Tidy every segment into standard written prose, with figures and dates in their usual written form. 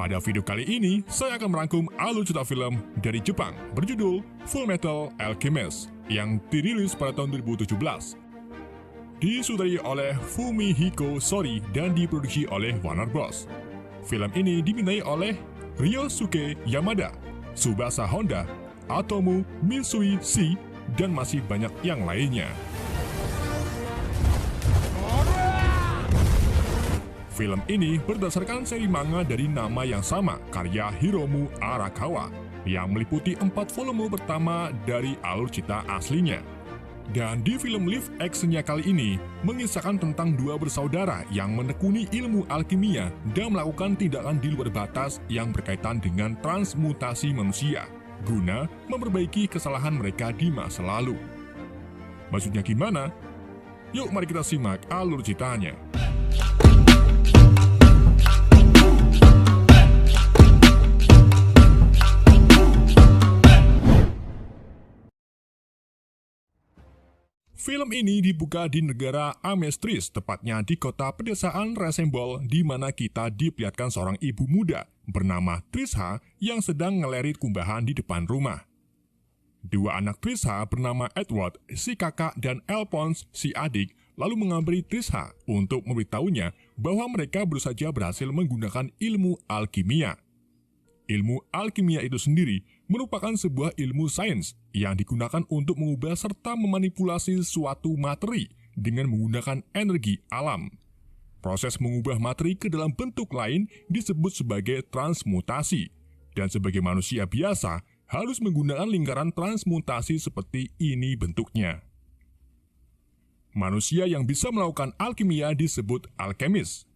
Pada video kali ini, saya akan merangkum alur cerita film dari Jepang berjudul Fullmetal Alchemist yang dirilis pada tahun 2017. Disutradari oleh Fumihiko Sori dan diproduksi oleh Warner Bros. Film ini dibintangi oleh Ryosuke Yamada, Tsubasa Honda, Atomu Mitsui C, dan masih banyak yang lainnya. Film ini berdasarkan seri manga dari nama yang sama karya Hiromu Arakawa yang meliputi 4 volume pertama dari alur cerita aslinya. Dan di film live action-nya kali ini mengisahkan tentang dua bersaudara yang menekuni ilmu alkimia dan melakukan tindakan di luar batas yang berkaitan dengan transmutasi manusia guna memperbaiki kesalahan mereka di masa lalu. Maksudnya gimana? Yuk mari kita simak alur ceritanya. Film ini dibuka di negara Amestris, tepatnya di kota pedesaan Resembol, di mana kita diperlihatkan seorang ibu muda bernama Trisha yang sedang ngelerit kumbahan di depan rumah. Dua anak Trisha bernama Edward, si kakak, dan Alphonse, si adik, lalu menghampiri Trisha untuk memberitahunya bahwa mereka baru saja berhasil menggunakan ilmu alkimia. Ilmu alkimia itu sendiri merupakan sebuah ilmu sains yang digunakan untuk mengubah serta memanipulasi suatu materi dengan menggunakan energi alam. Proses mengubah materi ke dalam bentuk lain disebut sebagai transmutasi, dan sebagai manusia biasa harus menggunakan lingkaran transmutasi seperti ini bentuknya. Manusia yang bisa melakukan alkimia disebut alkemis.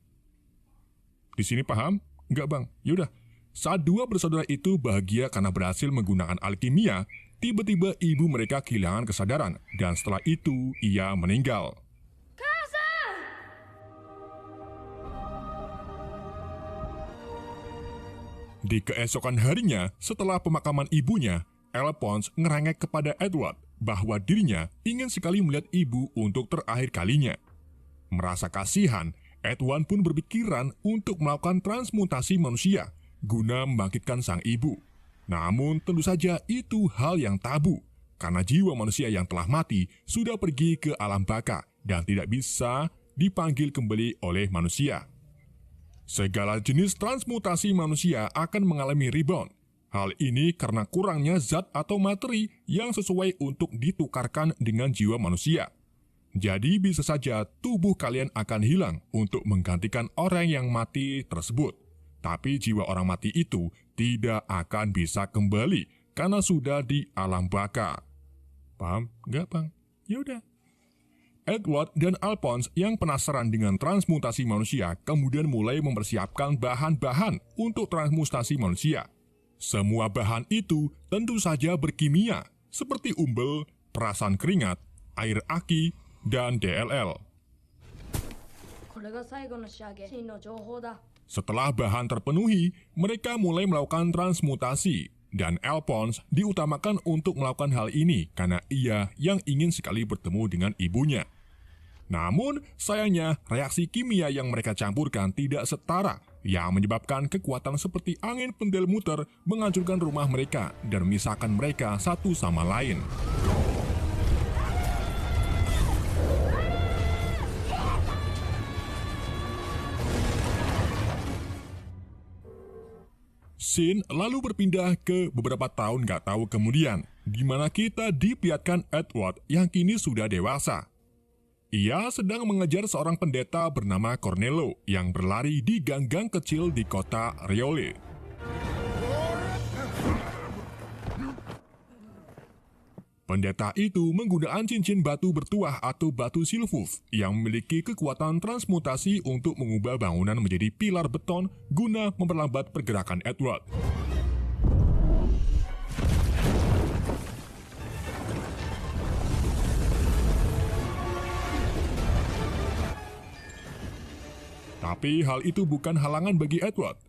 Di sini paham? Enggak bang? Yaudah. Saat dua bersaudara itu bahagia karena berhasil menggunakan alkimia, tiba-tiba ibu mereka kehilangan kesadaran, dan setelah itu ia meninggal. Di keesokan harinya, setelah pemakaman ibunya, Alphonse ngerengek kepada Edward bahwa dirinya ingin sekali melihat ibu untuk terakhir kalinya. Merasa kasihan, Edward pun berpikiran untuk melakukan transmutasi manusia guna membangkitkan sang ibu. Namun tentu saja itu hal yang tabu, karena jiwa manusia yang telah mati sudah pergi ke alam baka dan tidak bisa dipanggil kembali oleh manusia. Segala jenis transmutasi manusia akan mengalami rebound. Hal ini karena kurangnya zat atau materi yang sesuai untuk ditukarkan dengan jiwa manusia. Jadi bisa saja tubuh kalian akan hilang untuk menggantikan orang yang mati tersebut. Tapi jiwa orang mati itu tidak akan bisa kembali karena sudah di alam baka. Paham? Enggak, Bang? Yaudah. Edward dan Alphonse yang penasaran dengan transmutasi manusia kemudian mulai mempersiapkan bahan-bahan untuk transmutasi manusia. Semua bahan itu tentu saja berkimia, seperti umbel, perasan keringat, air aki, dan DLL. Setelah bahan terpenuhi, mereka mulai melakukan transmutasi, dan Alphonse diutamakan untuk melakukan hal ini karena ia yang ingin sekali bertemu dengan ibunya. Namun, sayangnya reaksi kimia yang mereka campurkan tidak setara, yang menyebabkan kekuatan seperti angin pendel muter menghancurkan rumah mereka dan memisahkan mereka satu sama lain. Scene lalu berpindah ke beberapa tahun gak tahu kemudian, di mana kita diperlihatkan Edward yang kini sudah dewasa. Ia sedang mengejar seorang pendeta bernama Cornello yang berlari di gang-gang kecil di kota Riole. Pendeta itu menggunakan cincin batu bertuah atau batu silfuf yang memiliki kekuatan transmutasi untuk mengubah bangunan menjadi pilar beton guna memperlambat pergerakan Edward. Tapi hal itu bukan halangan bagi Edward.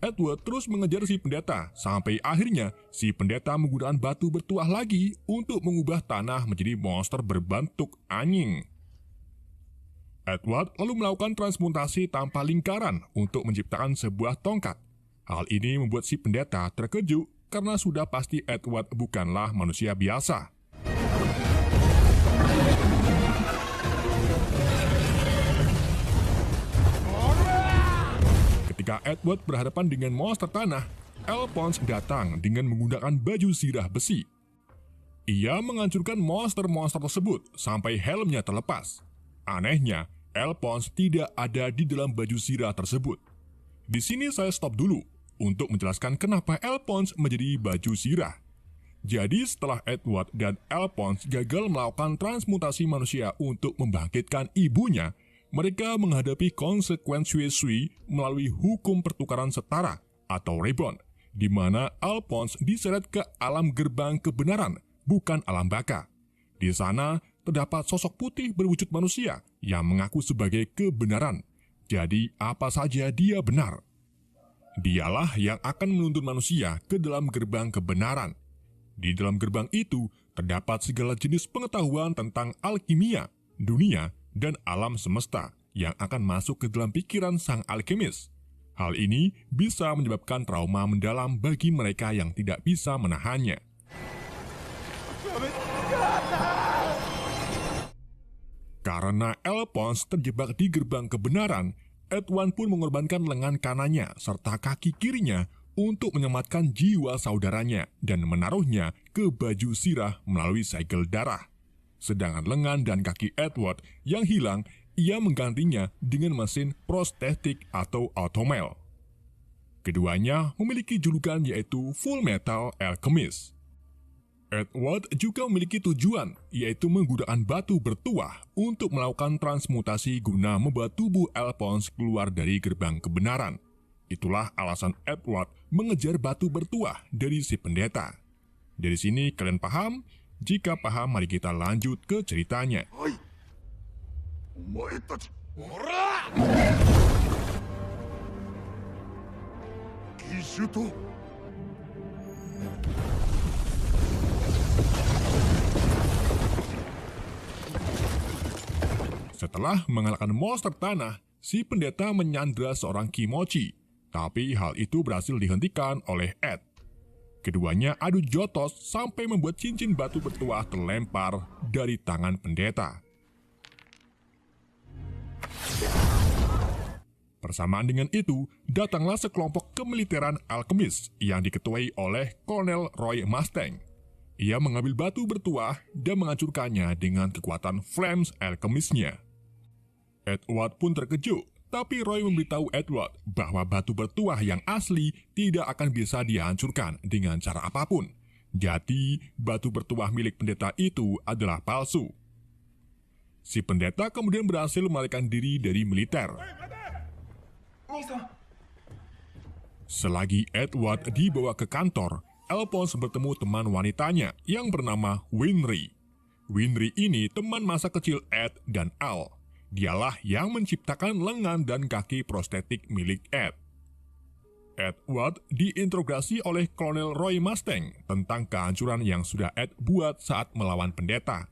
Edward terus mengejar si pendeta, sampai akhirnya si pendeta menggunakan batu bertuah lagi untuk mengubah tanah menjadi monster berbentuk anjing. Edward lalu melakukan transmutasi tanpa lingkaran untuk menciptakan sebuah tongkat. Hal ini membuat si pendeta terkejut karena sudah pasti Edward bukanlah manusia biasa. Ketika Edward berhadapan dengan monster tanah, Alphonse datang dengan menggunakan baju zirah besi. Ia menghancurkan monster-monster tersebut sampai helmnya terlepas. Anehnya, Alphonse tidak ada di dalam baju zirah tersebut. Di sini saya stop dulu untuk menjelaskan kenapa Alphonse menjadi baju zirah. Jadi setelah Edward dan Alphonse gagal melakukan transmutasi manusia untuk membangkitkan ibunya, mereka menghadapi konsekuensi melalui hukum pertukaran setara atau reborn, di mana Alphonse diseret ke alam gerbang kebenaran, bukan alam baka. Di sana terdapat sosok putih berwujud manusia yang mengaku sebagai kebenaran. Jadi apa saja dia benar. Dialah yang akan menuntun manusia ke dalam gerbang kebenaran. Di dalam gerbang itu terdapat segala jenis pengetahuan tentang alkimia, dunia, dan alam semesta yang akan masuk ke dalam pikiran sang alkemis. Hal ini bisa menyebabkan trauma mendalam bagi mereka yang tidak bisa menahannya. Karena Alphonse terjebak di gerbang kebenaran, Edward pun mengorbankan lengan kanannya serta kaki kirinya untuk menyelamatkan jiwa saudaranya dan menaruhnya ke baju zirah melalui segel darah. Sedangkan lengan dan kaki Edward yang hilang, ia menggantinya dengan mesin prostetik atau automel. Keduanya memiliki julukan yaitu Full Metal Alchemist. Edward juga memiliki tujuan, yaitu menggunakan batu bertuah untuk melakukan transmutasi guna membawa tubuh Alphonse keluar dari gerbang kebenaran. Itulah alasan Edward mengejar batu bertuah dari si pendeta. Dari sini kalian paham? Jika paham, mari kita lanjut ke ceritanya. Setelah mengalahkan monster tanah, si pendeta menyandra seorang Kimochi, tapi hal itu berhasil dihentikan oleh Ed. Keduanya adu jotos sampai membuat cincin batu bertuah terlempar dari tangan pendeta. Bersamaan dengan itu, datanglah sekelompok kemiliteran alkemis yang diketuai oleh Kolonel Roy Mustang. Ia mengambil batu bertuah dan menghancurkannya dengan kekuatan flames alkemisnya. Edward pun terkejut, tapi Roy memberitahu Edward bahwa batu bertuah yang asli tidak akan bisa dihancurkan dengan cara apapun. Jadi, batu bertuah milik pendeta itu adalah palsu. Si pendeta kemudian berhasil melarikan diri dari militer. Selagi Edward dibawa ke kantor, Alphonse bertemu teman wanitanya yang bernama Winry. Winry ini teman masa kecil Ed dan Al. Dialah yang menciptakan lengan dan kaki prostetik milik Ed. Edward diinterogasi oleh Kolonel Roy Mustang tentang kehancuran yang sudah Ed buat saat melawan pendeta.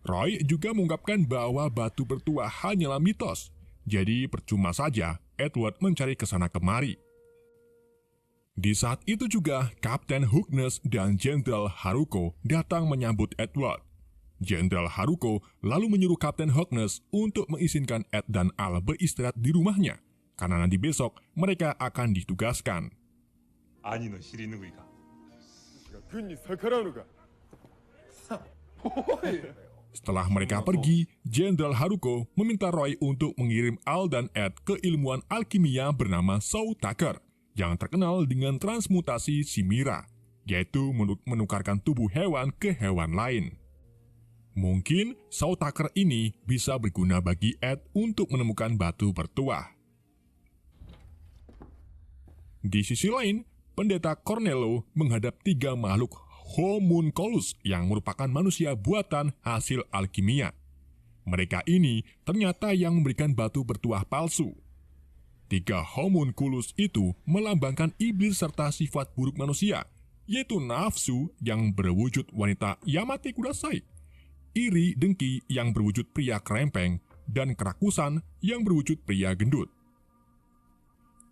Roy juga mengungkapkan bahwa batu bertuah hanyalah mitos, jadi percuma saja Edward mencari kesana kemari. Di saat itu juga, Kapten Harkness dan Jenderal Haruko datang menyambut Edward. Jenderal Haruko lalu menyuruh Kapten Harkness untuk mengizinkan Ed dan Al beristirahat di rumahnya, karena nanti besok mereka akan ditugaskan. Setelah mereka pergi, Jenderal Haruko meminta Roy untuk mengirim Al dan Ed ke ilmuwan alkimia bernama Shaw Tucker, yang terkenal dengan transmutasi Chimera, yaitu menukarkan tubuh hewan ke hewan lain. Mungkin Shaw Tucker ini bisa berguna bagi Ed untuk menemukan batu bertuah. Di sisi lain, Pendeta Cornello menghadap 3 makhluk homunculus yang merupakan manusia buatan hasil alkimia. Mereka ini ternyata yang memberikan batu bertuah palsu. 3 homunculus itu melambangkan iblis serta sifat buruk manusia, yaitu nafsu yang berwujud wanita Yamate Kudasai, iri dengki yang berwujud pria kerempeng, dan kerakusan yang berwujud pria gendut.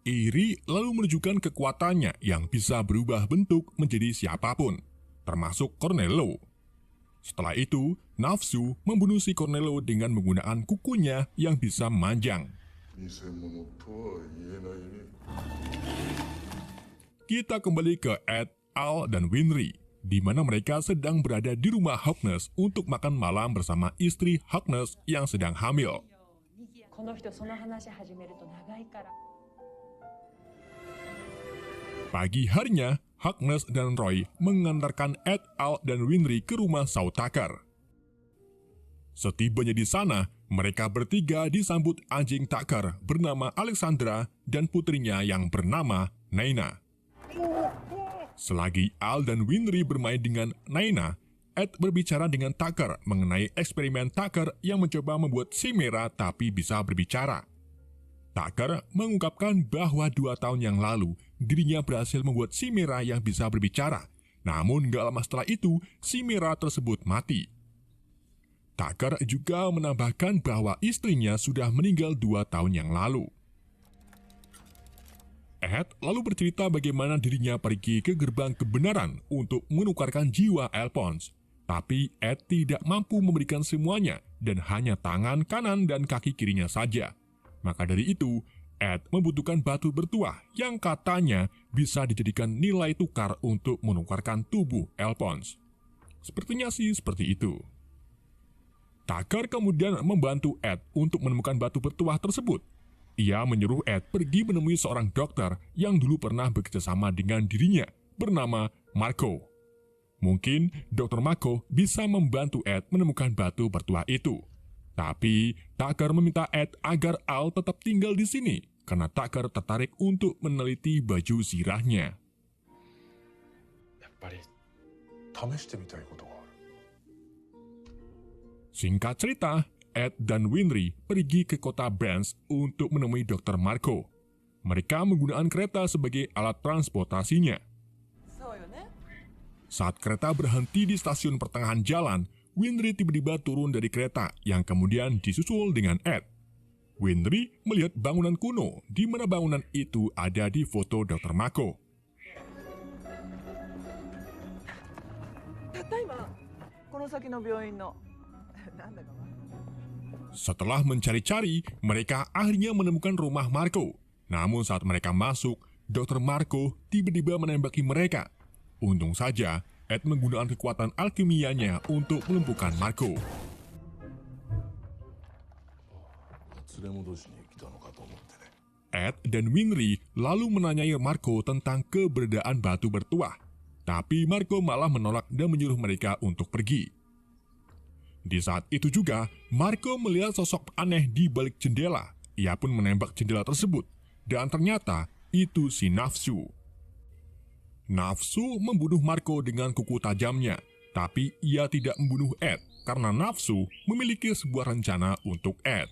Iri lalu menunjukkan kekuatannya yang bisa berubah bentuk menjadi siapapun, termasuk Cornello. Setelah itu, Nafsu membunuh si Cornello dengan menggunakan kukunya yang bisa memanjang. Kita kembali ke Ed, Al, dan Winry, di mana mereka sedang berada di rumah Harkness untuk makan malam bersama istri Harkness yang sedang hamil. Pagi harinya, Harkness dan Roy mengantarkan Ed, Al, dan Winry ke rumah Saul Tucker. Setibanya di sana, mereka bertiga disambut anjing Tucker bernama Alexandra dan putrinya yang bernama Naina. Selagi Al dan Winry bermain dengan Naina, Ed berbicara dengan Tucker mengenai eksperimen Tucker yang mencoba membuat Chimera tapi bisa berbicara. Tucker mengungkapkan bahwa 2 tahun yang lalu, dirinya berhasil membuat Chimera yang bisa berbicara. Namun gak lama setelah itu, Chimera tersebut mati. Tucker juga menambahkan bahwa istrinya sudah meninggal 2 tahun yang lalu. Ed lalu bercerita bagaimana dirinya pergi ke gerbang kebenaran untuk menukarkan jiwa Alphonse. Tapi Ed tidak mampu memberikan semuanya dan hanya tangan kanan dan kaki kirinya saja. Maka dari itu, Ed membutuhkan batu bertuah yang katanya bisa dijadikan nilai tukar untuk menukarkan tubuh Alphonse. Sepertinya sih seperti itu. Tucker kemudian membantu Ed untuk menemukan batu bertuah tersebut. Ia menyuruh Ed pergi menemui seorang dokter yang dulu pernah bekerjasama dengan dirinya, bernama Marco. Mungkin Dr. Marco bisa membantu Ed menemukan batu bertuah itu. Tapi Tucker meminta Ed agar Al tetap tinggal di sini, karena Tucker tertarik untuk meneliti baju zirahnya. Singkat cerita, Ed dan Winry pergi ke kota Branch untuk menemui Dr. Marco. Mereka menggunakan kereta sebagai alat transportasinya. Saat kereta berhenti di stasiun pertengahan jalan, Winry tiba-tiba turun dari kereta yang kemudian disusul dengan Ed. Winry melihat bangunan kuno, di mana bangunan itu ada di foto Dr. Marco. Setelah mencari-cari, mereka akhirnya menemukan rumah Marco. Namun saat mereka masuk, Dr. Marco tiba-tiba menembaki mereka. Untung saja, Ed menggunakan kekuatan alkimianya untuk melumpuhkan Marco. Ed dan Winry lalu menanyai Marco tentang keberadaan batu bertuah. Tapi Marco malah menolak dan menyuruh mereka untuk pergi. Di saat itu juga, Marco melihat sosok aneh di balik jendela. Ia pun menembak jendela tersebut. Dan ternyata itu si Nafsu. Nafsu membunuh Marco dengan kuku tajamnya, tapi ia tidak membunuh Ed karena Nafsu memiliki sebuah rencana untuk Ed.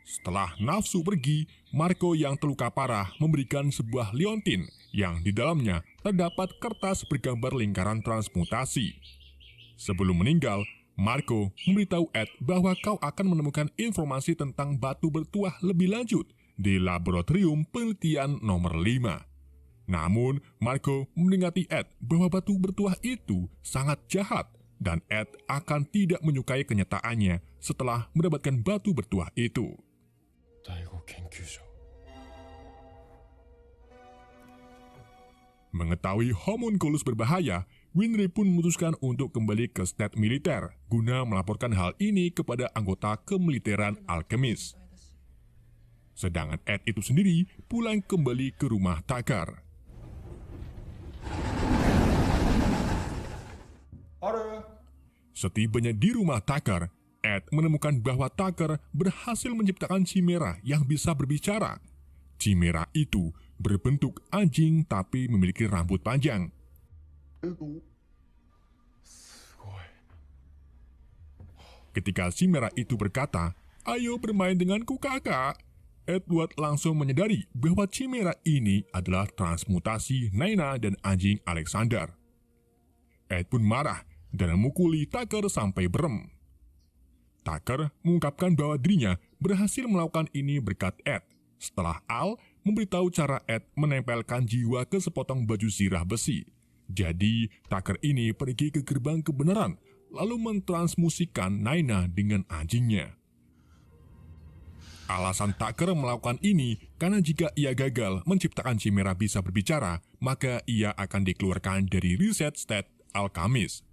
Setelah Nafsu pergi, Marco yang terluka parah memberikan sebuah liontin yang di dalamnya terdapat kertas bergambar lingkaran transmutasi. Sebelum meninggal, Marco memberitahu Ed bahwa kau akan menemukan informasi tentang batu bertuah lebih lanjut di laboratorium penelitian nomor 5. Namun, Marco meningati Ed bahwa batu bertuah itu sangat jahat dan Ed akan tidak menyukai kenyataannya setelah mendapatkan batu bertuah itu. Mengetahui homunculus berbahaya, Winry pun memutuskan untuk kembali ke state militer guna melaporkan hal ini kepada anggota kemiliteran alkemis. Sedangkan Ed itu sendiri pulang kembali ke rumah Tucker. Setibanya di rumah Tucker, Ed menemukan bahwa Tucker berhasil menciptakan Chimera yang bisa berbicara. Chimera itu berbentuk anjing tapi memiliki rambut panjang. Ketika Chimera itu berkata, "Ayo bermain denganku kakak," Edward langsung menyadari bahwa Chimera ini adalah transmutasi Naina dan anjing Alexander. Ed pun marah dan memukuli Tucker sampai berem. Tucker mengungkapkan bahwa dirinya berhasil melakukan ini berkat Ed, setelah Al memberitahu cara Ed menempelkan jiwa ke sepotong baju zirah besi. Jadi, Tucker ini pergi ke gerbang kebenaran, lalu mentransmusikan Naina dengan anjingnya. Alasan Tucker melakukan ini karena jika ia gagal menciptakan Chimera bisa berbicara, maka ia akan dikeluarkan dari Reset State Alchemist.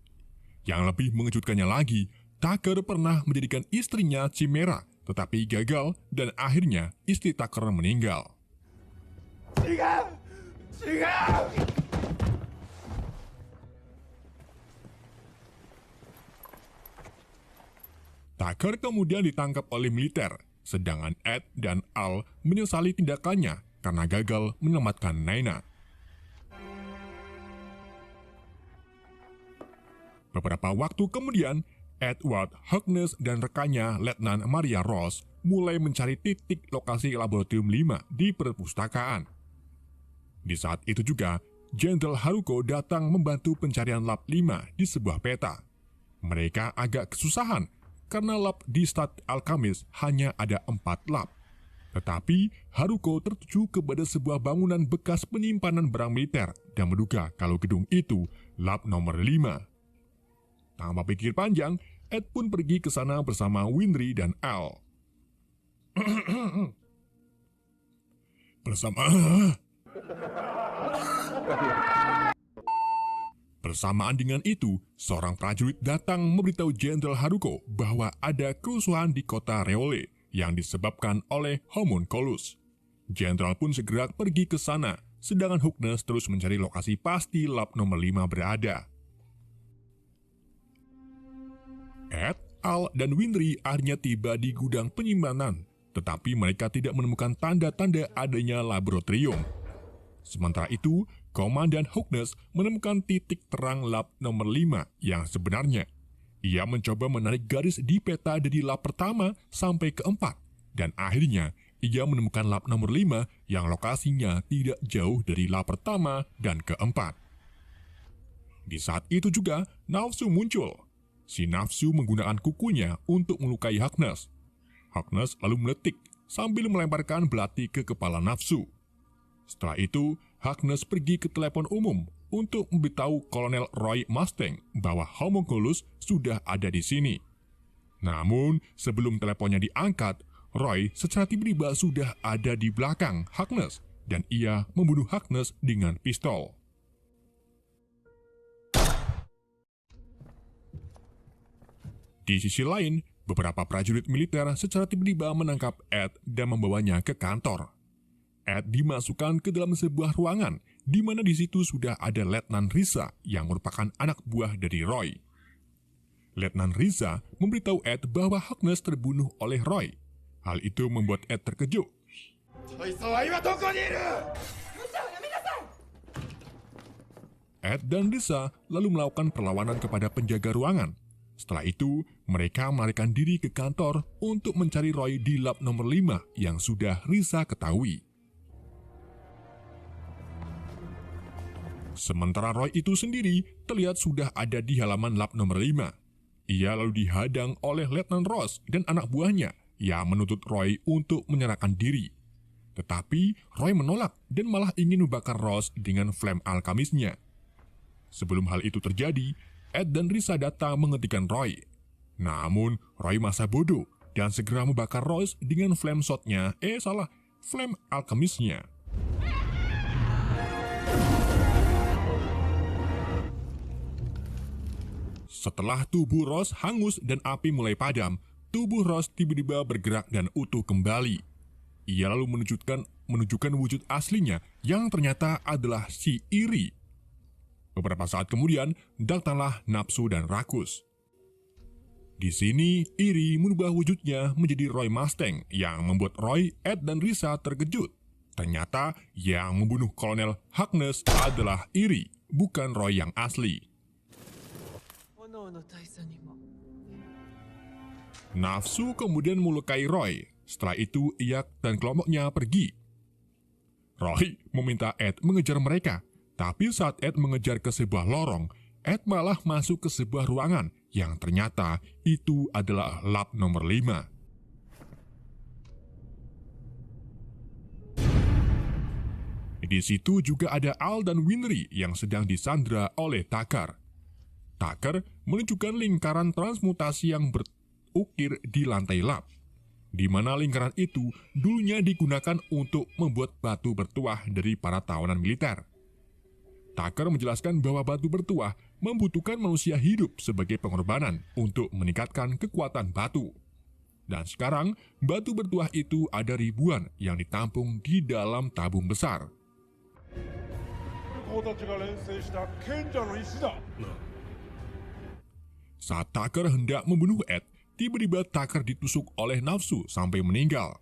Yang lebih mengejutkannya lagi, Tucker pernah menjadikan istrinya Chimera, tetapi gagal dan akhirnya istri Tucker meninggal. Tucker kemudian ditangkap oleh militer, sedangkan Ed dan Al menyesali tindakannya karena gagal menyelamatkan Naina. Beberapa waktu kemudian, Edward Harkness dan rekannya Letnan Maria Ross mulai mencari titik lokasi Laboratorium 5 di perpustakaan. Di saat itu juga, Jenderal Haruko datang membantu pencarian Lab 5 di sebuah peta. Mereka agak kesusahan karena lab di State Alchemist hanya ada 4 lab. Tetapi Haruko tertuju kepada sebuah bangunan bekas penyimpanan barang militer dan menduga kalau gedung itu lab nomor 5. Tanpa pikir panjang, Ed pun pergi ke sana bersama Winry dan Al. Bersamaan dengan itu, seorang prajurit datang memberitahu Jenderal Haruko bahwa ada kerusuhan di kota Reole yang disebabkan oleh homunculus. Jenderal pun segera pergi ke sana, sedangkan Harkness terus mencari lokasi pasti lab nomor 5 berada. Ed, Al, dan Winry akhirnya tiba di gudang penyimpanan, tetapi mereka tidak menemukan tanda-tanda adanya laboratorium. Sementara itu, Komandan Harkness menemukan titik terang lab nomor 5 yang sebenarnya. Ia mencoba menarik garis di peta dari lab pertama sampai ke 4, dan akhirnya ia menemukan lab nomor 5 yang lokasinya tidak jauh dari lab pertama dan keempat. Di saat itu juga, Nafsu muncul. Si Nafsu menggunakan kukunya untuk melukai Harkness. Harkness lalu meletik sambil melemparkan belati ke kepala Nafsu. Setelah itu, Harkness pergi ke telepon umum untuk memberitahu Kolonel Roy Mustang bahwa homunculus sudah ada di sini. Namun, sebelum teleponnya diangkat, Roy secara tiba-tiba sudah ada di belakang Harkness dan ia membunuh Harkness dengan pistol. Di sisi lain, beberapa prajurit militer secara tiba-tiba menangkap Ed dan membawanya ke kantor. Ed dimasukkan ke dalam sebuah ruangan, di mana di situ sudah ada Letnan Riza yang merupakan anak buah dari Roy. Letnan Riza memberitahu Ed bahwa Harkness terbunuh oleh Roy. Hal itu membuat Ed terkejut. Ed dan Riza lalu melakukan perlawanan kepada penjaga ruangan. Setelah itu, mereka melarikan diri ke kantor untuk mencari Roy di lab nomor 5 yang sudah Riza ketahui. Sementara Roy itu sendiri terlihat sudah ada di halaman lab nomor 5. Ia lalu dihadang oleh Letnan Ross dan anak buahnya yang menuntut Roy untuk menyerahkan diri. Tetapi Roy menolak dan malah ingin membakar Ross dengan flame alkamisnya. Sebelum hal itu terjadi, Ed dan Riza datang menghentikan Roy. Namun, Roy masa bodoh dan segera membakar Ross dengan flame alkamisnya. Setelah tubuh Ross hangus dan api mulai padam, tubuh Ross tiba-tiba bergerak dan utuh kembali. Ia lalu menunjukkan wujud aslinya yang ternyata adalah si Iri. Beberapa saat kemudian, datanglah Nafsu dan Rakus. Di sini, Iri merubah wujudnya menjadi Roy Mustang yang membuat Roy, Ed, dan Riza terkejut. Ternyata yang membunuh Kolonel Harkness adalah Iri, bukan Roy yang asli. Nafsu kemudian melukai Roy. Setelah itu, ia dan kelompoknya pergi. Roy meminta Ed mengejar mereka. Tapi saat Ed mengejar ke sebuah lorong, Ed malah masuk ke sebuah ruangan yang ternyata itu adalah lap nomor 5. Di situ juga ada Al dan Winry yang sedang disandra oleh Tucker. Tucker menunjukkan lingkaran transmutasi yang berukir di lantai lab, di mana lingkaran itu dulunya digunakan untuk membuat batu bertuah dari para tawanan militer. Tucker menjelaskan bahwa batu bertuah membutuhkan manusia hidup sebagai pengorbanan untuk meningkatkan kekuatan batu. Dan sekarang, batu bertuah itu ada ribuan yang ditampung di dalam tabung besar. Saat Tucker hendak membunuh Ed, tiba-tiba Tucker ditusuk oleh nafsu sampai meninggal.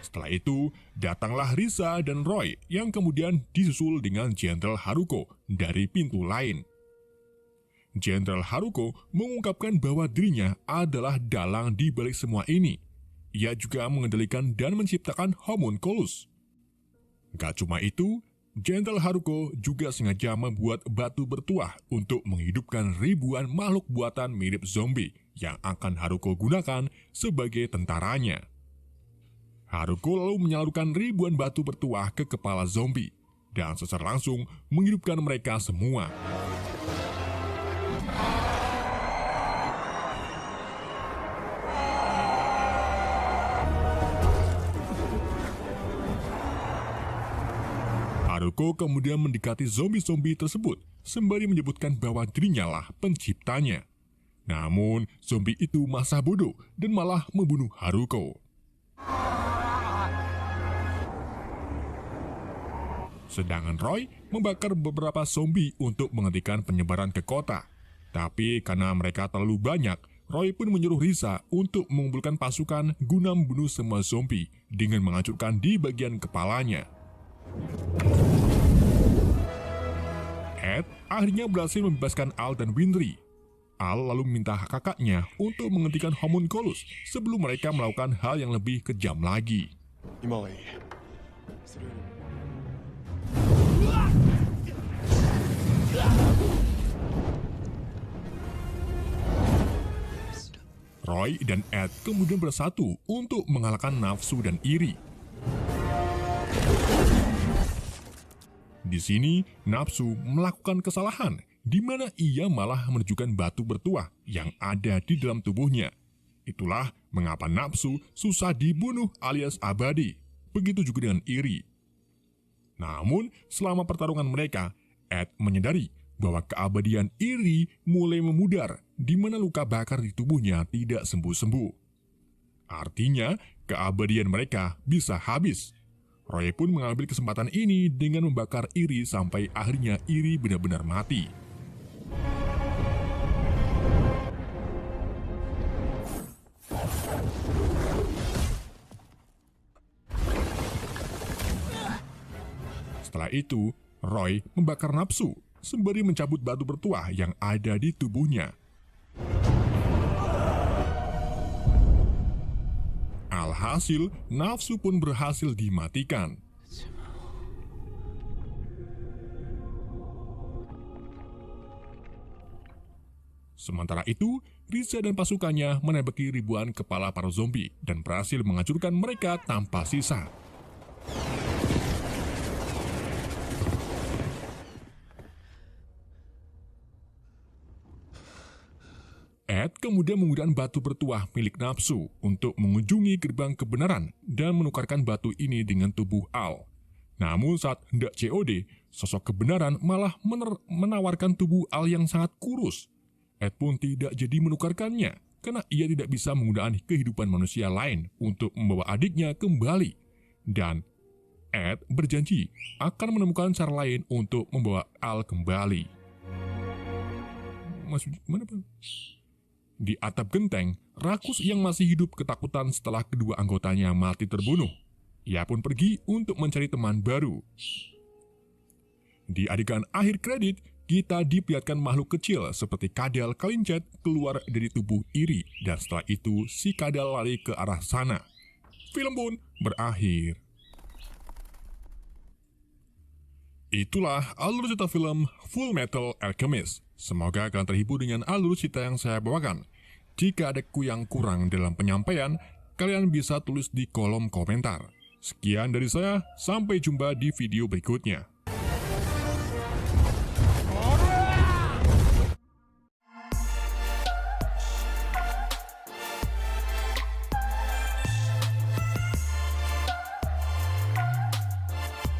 Setelah itu, datanglah Risa dan Roy yang kemudian disusul dengan Jenderal Haruko dari pintu lain. Jenderal Haruko mengungkapkan bahwa dirinya adalah dalang di balik semua ini. Ia juga mengendalikan dan menciptakan homunculus. Gak cuma itu, Jenderal Haruko juga sengaja membuat batu bertuah untuk menghidupkan ribuan makhluk buatan mirip zombie yang akan Haruko gunakan sebagai tentaranya. Haruko lalu menyalurkan ribuan batu bertuah ke kepala zombie dan secara langsung menghidupkan mereka semua. Haruko kemudian mendekati zombie-zombie tersebut sembari menyebutkan bahwa dirinya lah penciptanya. Namun, zombie itu masa bodoh dan malah membunuh Haruko. Sedangkan Roy membakar beberapa zombie untuk menghentikan penyebaran ke kota. Tapi karena mereka terlalu banyak, Roy pun menyuruh Risa untuk mengumpulkan pasukan guna membunuh semua zombie dengan menghancurkan di bagian kepalanya. Ed akhirnya berhasil membebaskan Al dan Winry. Al lalu meminta kakaknya untuk menghentikan homunculus sebelum mereka melakukan hal yang lebih kejam lagi. Roy dan Ed kemudian bersatu untuk mengalahkan nafsu dan iri. Di sini, nafsu melakukan kesalahan, di mana ia malah menunjukkan batu bertuah yang ada di dalam tubuhnya. Itulah mengapa nafsu susah dibunuh alias abadi. Begitu juga dengan iri. Namun, selama pertarungan mereka, Ed menyadari bahwa keabadian iri mulai memudar, di mana luka bakar di tubuhnya tidak sembuh-sembuh. Artinya, keabadian mereka bisa habis. Roy pun mengambil kesempatan ini dengan membakar iri sampai akhirnya iri benar-benar mati. Setelah itu, Roy membakar nafsu sembari mencabut batu bertuah yang ada di tubuhnya. Alhasil, nafsu pun berhasil dimatikan. Sementara itu, Risa dan pasukannya menembaki ribuan kepala para zombie dan berhasil menghancurkan mereka tanpa sisa. Ed kemudian menggunakan batu bertuah milik nafsu untuk mengunjungi gerbang kebenaran dan menukarkan batu ini dengan tubuh Al. Namun saat hendak COD, sosok kebenaran malah menawarkan tubuh Al yang sangat kurus. Ed pun tidak jadi menukarkannya karena ia tidak bisa menggunakan kehidupan manusia lain untuk membawa adiknya kembali. Dan Ed berjanji akan menemukan cara lain untuk membawa Al kembali. Maksudnya mana, Bang? Di atap genteng, Rakus yang masih hidup ketakutan setelah kedua anggotanya mati terbunuh. Ia pun pergi untuk mencari teman baru. Di adegan akhir kredit, kita diperlihatkan makhluk kecil seperti kadal kalincet keluar dari tubuh iri, dan setelah itu si kadal lari ke arah sana. Film pun berakhir. Itulah alur cerita film Full Metal Alchemist. Semoga kalian terhibur dengan alur cerita yang saya bawakan. Jika ada yang kurang dalam penyampaian, kalian bisa tulis di kolom komentar. Sekian dari saya, sampai jumpa di video berikutnya.